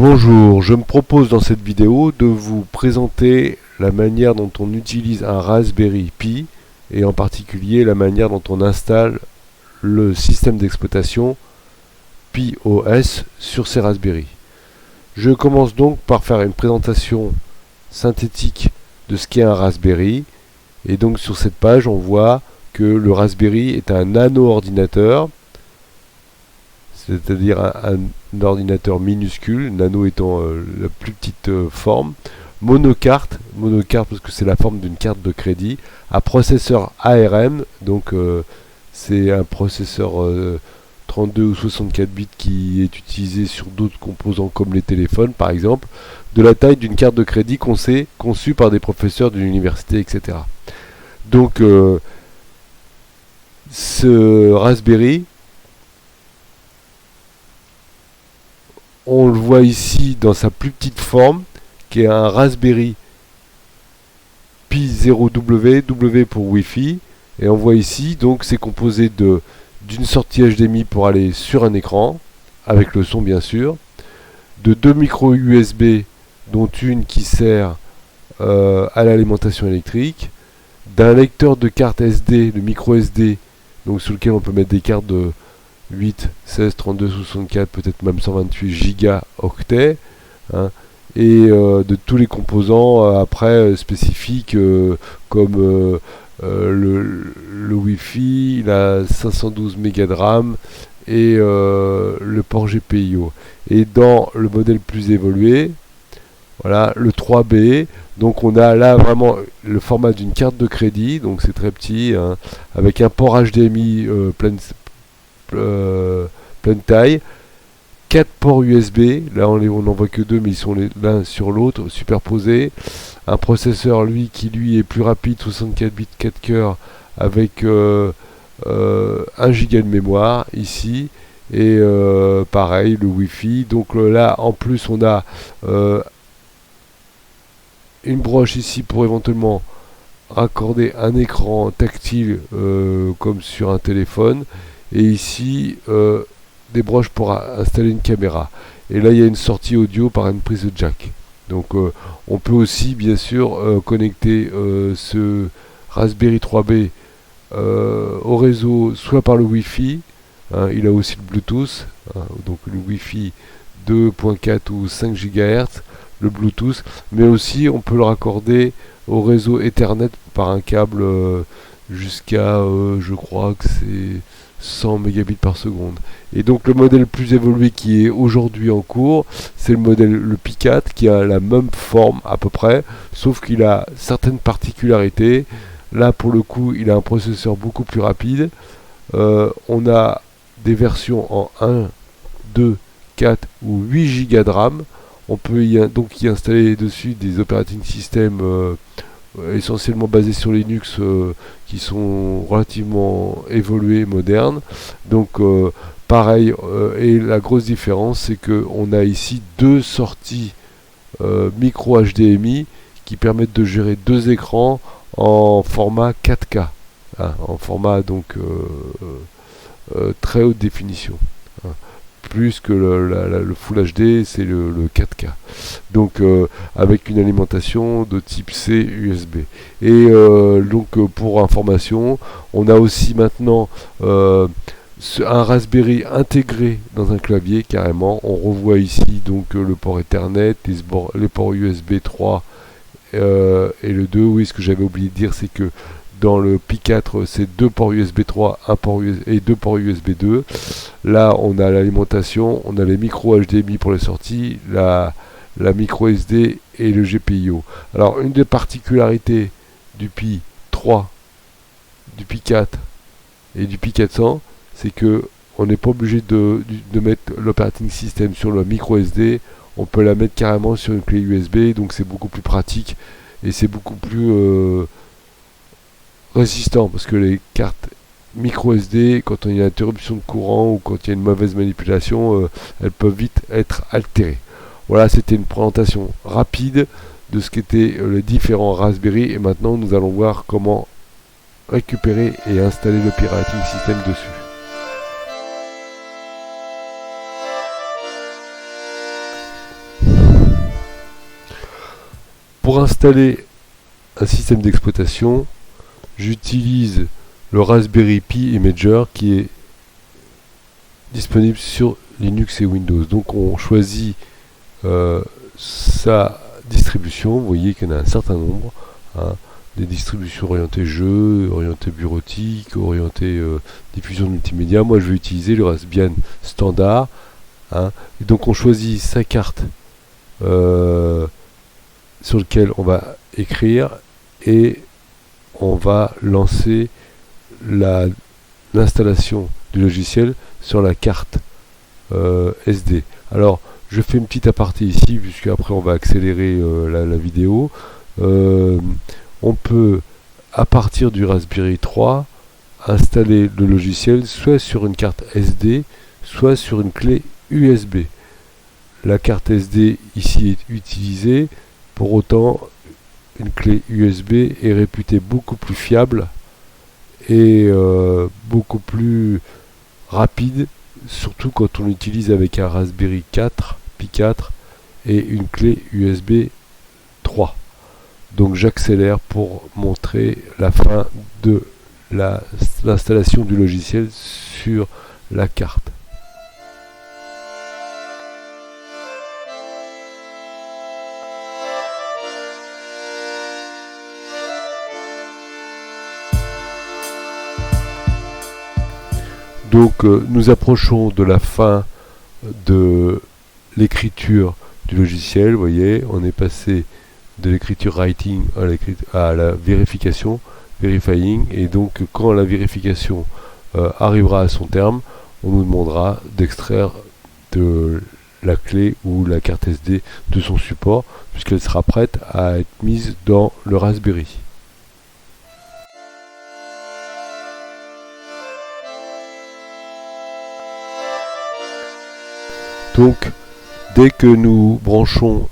Bonjour, je me propose dans cette vidéo de vous présenter la manière dont on utilise un Raspberry Pi et en particulier la manière dont on installe le système d'exploitation Pi OS sur ces Raspberry. Je commence donc par faire une présentation synthétique de ce qu'est un Raspberry, et donc sur cette page on voit que le Raspberry est un nano-ordinateur, c'est-à-dire un ordinateur minuscule, nano étant la plus petite forme, monocarte parce que c'est la forme d'une carte de crédit, à processeur ARM, donc c'est un processeur 32 ou 64 bits qui est utilisé sur d'autres composants comme les téléphones par exemple, de la taille d'une carte de crédit conçue par des professeurs d'une université, etc. Donc ce Raspberry, on le voit ici dans sa plus petite forme, qui est un Raspberry Pi 0W, W pour Wi-Fi, et on voit ici, donc c'est composé d'une sortie HDMI pour aller sur un écran, avec le son bien sûr, de deux micros USB, dont une qui sert à l'alimentation électrique, d'un lecteur de carte SD, de micro SD, donc sur lequel on peut mettre des cartes de 8, 16, 32, 64, peut-être même 128 gigaoctets, hein, et de tous les composants après spécifiques comme le Wi-Fi, la 512 mégas de RAM et le port GPIO. Et dans le modèle plus évolué, voilà, le 3B, donc on a là vraiment le format d'une carte de crédit, donc c'est très petit, hein, avec un port HDMI pleine taille, 4 ports USB, là on n'en voit que deux mais ils sont l'un sur l'autre superposés, un processeur qui est plus rapide, 64 bits 4 cœurs avec 1 giga de mémoire ici, et pareil le Wi-Fi. Donc là en plus on a une broche ici pour éventuellement raccorder un écran tactile comme sur un téléphone, et ici des broches pour installer une caméra, et là il y a une sortie audio par une prise de jack. Donc on peut aussi bien sûr connecter ce Raspberry 3B au réseau soit par le Wi-Fi, hein, il a aussi le Bluetooth, hein, donc le Wi-Fi 2.4 ou 5 GHz, le Bluetooth, mais aussi on peut le raccorder au réseau Ethernet par un câble jusqu'à je crois que c'est 100 mégabits par seconde. Et donc le modèle plus évolué qui est aujourd'hui en cours, c'est le Pi 4, qui a la même forme à peu près, sauf qu'il a certaines particularités. Là pour le coup il a un processeur beaucoup plus rapide, on a des versions en 1, 2, 4 ou 8 Go de RAM. On peut donc y installer dessus des operating systems essentiellement basés sur Linux, qui sont relativement évolués, modernes. Donc pareil, et la grosse différence c'est qu'on a ici deux sorties micro HDMI qui permettent de gérer deux écrans en format 4K, hein, en format donc très haute définition, hein. Plus que le Full HD, c'est le 4K. Donc avec une alimentation de type C USB. Et donc pour information, on a aussi maintenant un Raspberry intégré dans un clavier carrément. On revoit ici donc le port Ethernet, les ports USB 3 et le 2. Oui, ce que j'avais oublié de dire, c'est que dans le Pi 4, c'est deux ports USB 3 et deux ports USB 2. Là, on a l'alimentation, on a les micros HDMI pour les sorties, la micro SD et le GPIO. Alors, une des particularités du Pi 3, du Pi 4 et du Pi 400, c'est que on n'est pas obligé de mettre l'operating system sur le micro SD. On peut la mettre carrément sur une clé USB, donc c'est beaucoup plus pratique et c'est beaucoup plus résistant, parce que les cartes micro SD, quand il y a une interruption de courant ou quand il y a une mauvaise manipulation, elles peuvent vite être altérées. Voilà, c'était une présentation rapide de ce qu'étaient les différents Raspberry, et maintenant nous allons voir comment récupérer et installer le operating system dessus. Pour installer un système d'exploitation, j'utilise le Raspberry Pi Imager qui est disponible sur Linux et Windows. Donc on choisit sa distribution. Vous voyez qu'il y en a un certain nombre, hein, des distributions orientées jeux, orientées bureautique, orientées diffusion de multimédia. Moi je vais utiliser le Raspbian standard, hein. Et donc on choisit sa carte sur laquelle on va écrire et on va lancer l'installation du logiciel sur la carte SD. Alors je fais une petite aparté ici puisque après on va accélérer la vidéo. On peut à partir du Raspberry 3 installer le logiciel soit sur une carte SD soit sur une clé USB. La carte SD ici est utilisée, pour autant une clé USB est réputée beaucoup plus fiable et beaucoup plus rapide, surtout quand on l'utilise avec un Raspberry 4, Pi 4 et une clé USB 3. Donc j'accélère pour montrer la fin de l'installation du logiciel sur la carte. Donc nous approchons de la fin de l'écriture du logiciel. Vous voyez, on est passé de l'écriture writing à la vérification, verifying, et donc quand la vérification arrivera à son terme, on nous demandera d'extraire de la clé ou la carte SD de son support, puisqu'elle sera prête à être mise dans le Raspberry. Donc, dès que nous branchons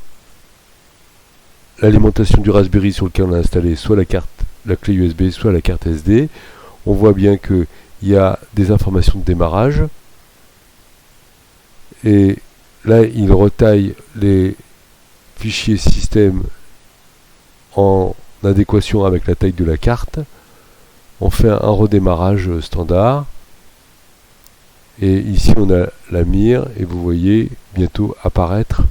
l'alimentation du Raspberry sur lequel on a installé soit la clé USB, soit la carte SD, on voit bien qu'il y a des informations de démarrage. Et là, il retaille les fichiers système en adéquation avec la taille de la carte. On fait un redémarrage standard. Et ici on a la mire et vous voyez bientôt apparaître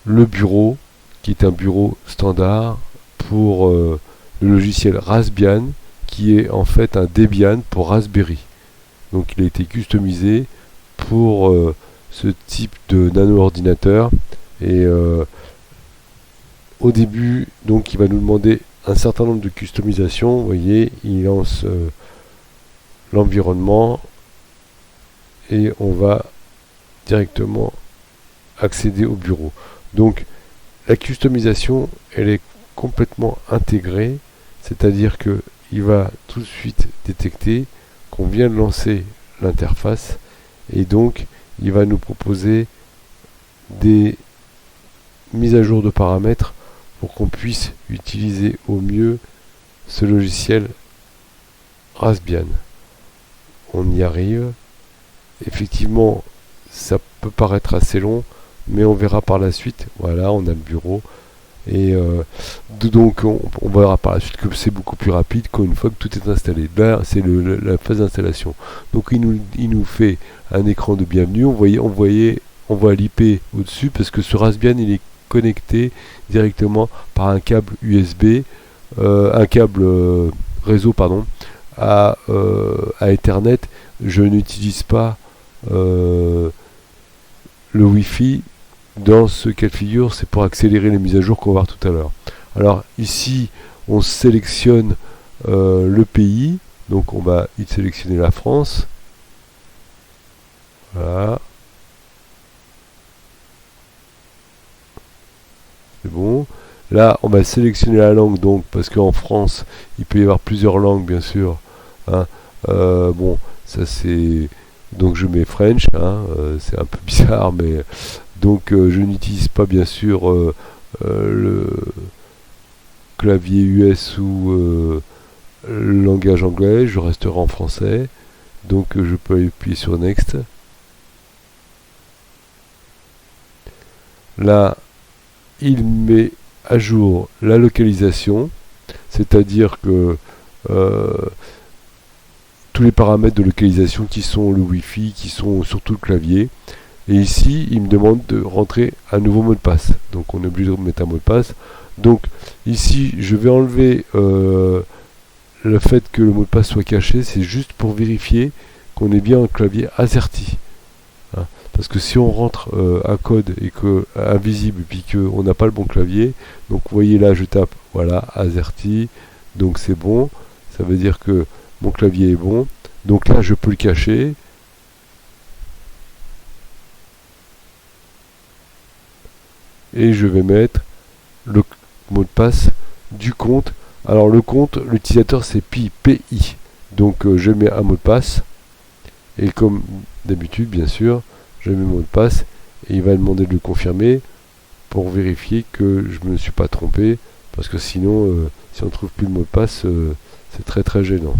le bureau qui est un bureau standard pour le logiciel Raspbian qui est en fait un Debian pour Raspberry. Donc il a été customisé pour ce type de nano-ordinateur et au début donc il va nous demander un certain nombre de customisations. Vous voyez, il lance l'environnement et on va directement accéder au bureau. Donc la customisation elle est complètement intégrée, c'est-à-dire que il va tout de suite détecter qu'on vient de lancer l'interface et donc il va nous proposer des mises à jour de paramètres pour qu'on puisse utiliser au mieux ce logiciel Raspbian. On y arrive. Effectivement, ça peut paraître assez long, mais on verra par la suite. Voilà, on a le bureau. Et donc, on verra par la suite que c'est beaucoup plus rapide qu'une fois que tout est installé. Là, c'est la phase d'installation. Donc, il nous fait un écran de bienvenue. On voit l'IP au-dessus parce que ce Raspbian, il est connecté directement par un câble USB, un câble réseau, pardon, à Ethernet. Je n'utilise pas le Wi-Fi. Dans ce cas de figure, c'est pour accélérer les mises à jour qu'on va voir tout à l'heure. Alors ici, on sélectionne le pays. Donc on va y sélectionner la France. Voilà. C'est bon. Là, on va sélectionner la langue, donc, parce qu'en France, il peut y avoir plusieurs langues, bien sûr. Hein. Bon, ça c'est... Donc je mets French, hein, c'est un peu bizarre, mais... Donc je n'utilise pas, bien sûr, le clavier US ou le langage anglais. Je resterai en français. Donc je peux appuyer sur Next. Là, il met à jour la localisation, c'est-à-dire que tous les paramètres de localisation qui sont le Wi-Fi, qui sont sur tout le clavier. Et ici, il me demande de rentrer un nouveau mot de passe. Donc on est obligé de mettre un mot de passe. Donc ici, je vais enlever le fait que le mot de passe soit caché. C'est juste pour vérifier qu'on est bien un clavier AZERTY. Hein. Parce que si on rentre un code et que invisible, puis qu'on n'a pas le bon clavier, donc vous voyez là, je tape, voilà, AZERTY. Donc c'est bon. Ça veut dire que mon clavier est bon. Donc là, je peux le cacher. Et je vais mettre le mot de passe du compte. Alors le compte, l'utilisateur c'est PI. Donc je mets un mot de passe. Et comme d'habitude, bien sûr, je mets mon mot de passe. Et il va demander de le confirmer pour vérifier que je ne me suis pas trompé. Parce que sinon, si on ne trouve plus le mot de passe, c'est très très gênant.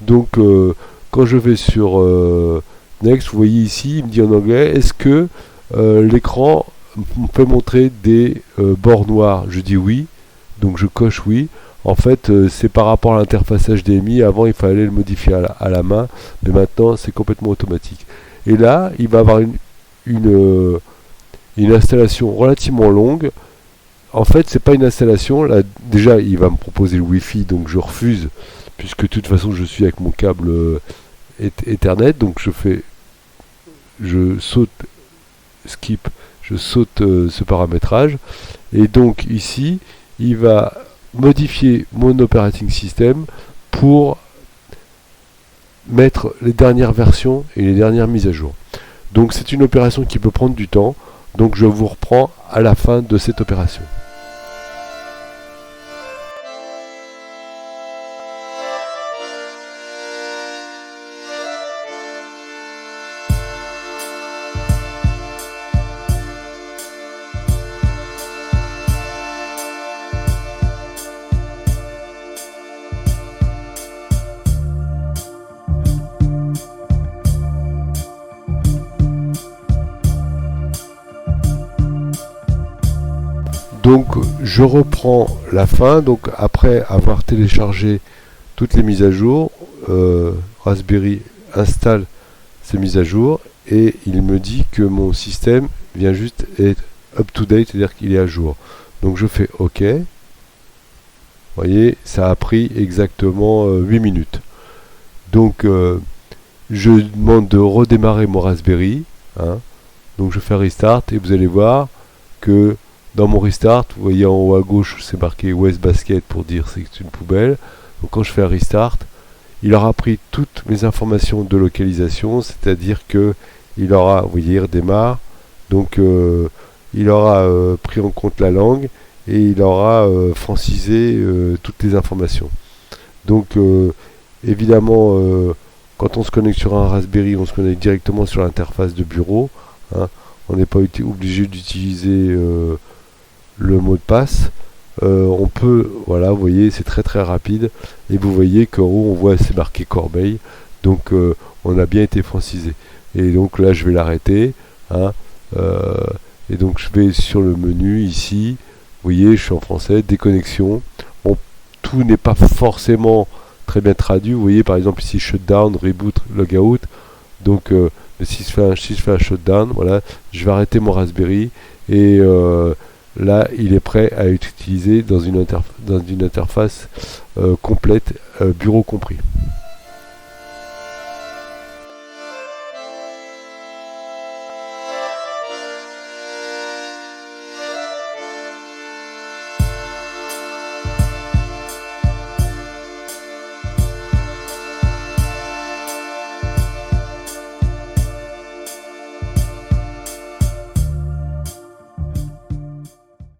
Donc quand je vais sur Next, vous voyez ici, il me dit en anglais, est-ce que l'écran peut montrer des bords noirs? Je dis oui, donc je coche oui. En fait, c'est par rapport à l'interface HDMI. Avant, il fallait le modifier à la main, mais maintenant, c'est complètement automatique. Et là, il va avoir une installation relativement longue. En fait, c'est pas une installation. Là, déjà, il va me proposer le Wi-Fi, donc je refuse, puisque de toute façon, je suis avec mon câble Ethernet. Donc, je saute, skip, je saute ce paramétrage. Et donc, ici, il va modifier mon operating system pour mettre les dernières versions et les dernières mises à jour. Donc, c'est une opération qui peut prendre du temps. Donc, je vous reprends à la fin de cette opération. Donc je reprends la fin. Donc après avoir téléchargé toutes les mises à jour, Raspberry installe ces mises à jour et il me dit que mon système vient juste être up to date, c'est-à-dire qu'il est à jour. Donc je fais OK. Vous voyez, ça a pris exactement 8 minutes. Donc je demande de redémarrer mon Raspberry. Hein. Donc je fais restart et vous allez voir que dans mon restart, vous voyez en haut à gauche, c'est marqué Wastebasket pour dire que c'est une poubelle. Donc quand je fais un restart, il aura pris toutes mes informations de localisation, c'est-à-dire que il aura, vous voyez, il redémarre. Donc il aura pris en compte la langue et il aura francisé toutes les informations. Donc évidemment, quand on se connecte sur un Raspberry, on se connecte directement sur l'interface de bureau. Hein. On n'est pas obligé d'utiliser le mot de passe. On peut, voilà, vous voyez, c'est très très rapide. Et vous voyez qu'en haut, on voit, c'est marqué Corbeil. Donc on a bien été francisé. Et donc là, je vais l'arrêter. Hein, et donc je vais sur le menu ici. Vous voyez, je suis en français, déconnexion. Bon, tout n'est pas forcément très bien traduit. Vous voyez, par exemple, ici, shutdown, reboot, logout. Donc, si je fais un shutdown, voilà, je vais arrêter mon Raspberry. Et là, il est prêt à être utilisé dans une interface complète, bureau compris.